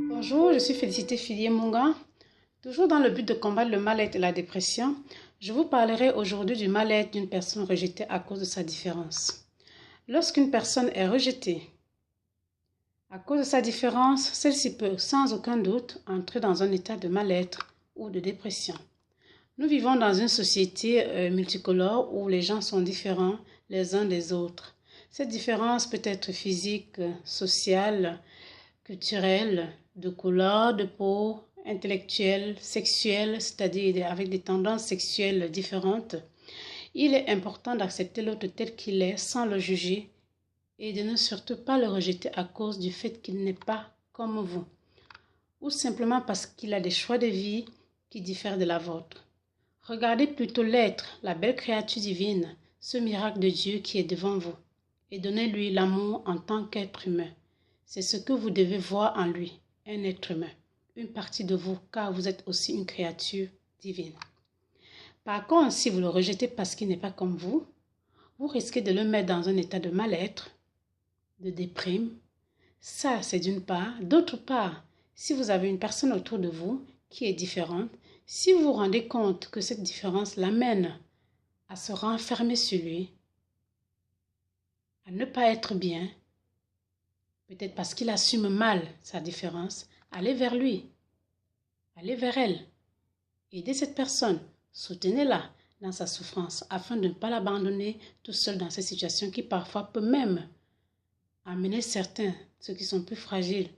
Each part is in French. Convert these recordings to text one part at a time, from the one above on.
Bonjour, je suis Félicité Fillier-Munga. Toujours dans le but de combattre le mal-être et la dépression, je vous parlerai aujourd'hui du mal-être d'une personne rejetée à cause de sa différence. Lorsqu'une personne est rejetée à cause de sa différence, celle-ci peut sans aucun doute entrer dans un état de mal-être ou de dépression. Nous vivons dans une société multicolore où les gens sont différents les uns des autres. Cette différence peut être physique, sociale, culturelle, de couleur, de peau, intellectuelle, sexuelle, c'est-à-dire avec des tendances sexuelles différentes. Il est important d'accepter l'autre tel qu'il est sans le juger et de ne surtout pas le rejeter à cause du fait qu'il n'est pas comme vous ou simplement parce qu'il a des choix de vie qui diffèrent de la vôtre. Regardez plutôt l'être, la belle créature divine, ce miracle de Dieu qui est devant vous et donnez-lui l'amour en tant qu'être humain. C'est ce que vous devez voir en lui, un être humain, une partie de vous, car vous êtes aussi une créature divine. Par contre, si vous le rejetez parce qu'il n'est pas comme vous risquez de le mettre dans un état de mal-être, de déprime. Ça, c'est d'une part. D'autre part, si vous avez une personne autour de vous qui est différente, si vous vous rendez compte que cette différence l'amène à se renfermer sur lui, à ne pas être bien, peut-être parce qu'il assume mal sa différence, allez vers lui, allez vers elle. Aidez cette personne, soutenez-la dans sa souffrance afin de ne pas l'abandonner tout seul dans cette situation qui parfois peut même amener certains, ceux qui sont plus fragiles,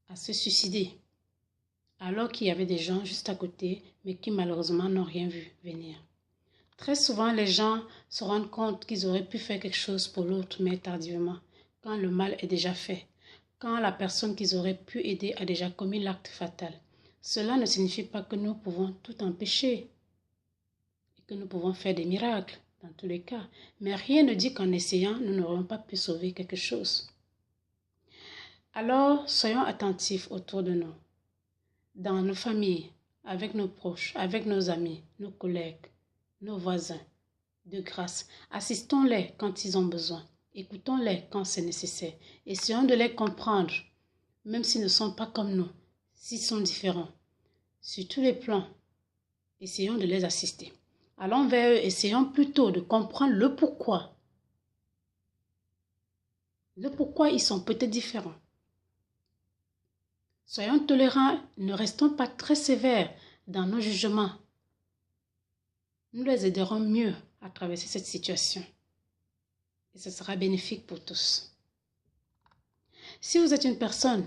à se suicider. Alors qu'il y avait des gens juste à côté, mais qui malheureusement n'ont rien vu venir. Très souvent, les gens se rendent compte qu'ils auraient pu faire quelque chose pour l'autre, mais tardivement, quand le mal est déjà fait, quand la personne qu'ils auraient pu aider a déjà commis l'acte fatal. Cela ne signifie pas que nous pouvons tout empêcher et que nous pouvons faire des miracles dans tous les cas, mais rien ne dit qu'en essayant, nous n'aurions pas pu sauver quelque chose. Alors, soyons attentifs autour de nous, dans nos familles, avec nos proches, avec nos amis, nos collègues, nos voisins. De grâce, assistons-les quand ils ont besoin. Écoutons-les quand c'est nécessaire. Essayons de les comprendre, même s'ils ne sont pas comme nous, s'ils sont différents. Sur tous les plans, essayons de les assister. Allons vers eux, essayons plutôt de comprendre le pourquoi. Le pourquoi ils sont peut-être différents. Soyons tolérants, ne restons pas très sévères dans nos jugements. Nous les aiderons mieux à traverser cette situation. Et ce sera bénéfique pour tous. Si vous êtes une personne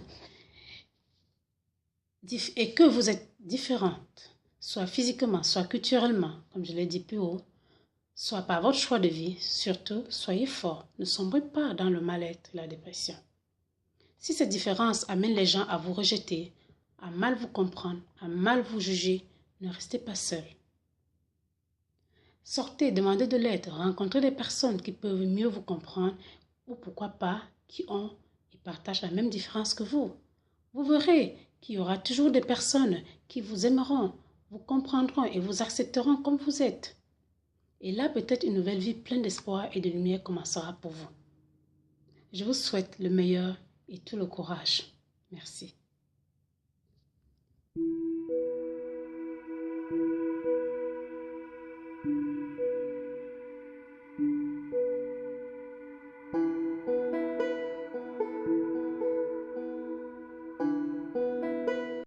et que vous êtes différente, soit physiquement, soit culturellement, comme je l'ai dit plus haut, soit par votre choix de vie, surtout, soyez fort. Ne sombrez pas dans le mal-être et la dépression. Si cette différence amène les gens à vous rejeter, à mal vous comprendre, à mal vous juger, ne restez pas seul. Sortez, demandez de l'aide, rencontrez des personnes qui peuvent mieux vous comprendre ou pourquoi pas, qui ont et partagent la même différence que vous. Vous verrez qu'il y aura toujours des personnes qui vous aimeront, vous comprendront et vous accepteront comme vous êtes. Et là, peut-être une nouvelle vie pleine d'espoir et de lumière commencera pour vous. Je vous souhaite le meilleur et tout le courage. Merci.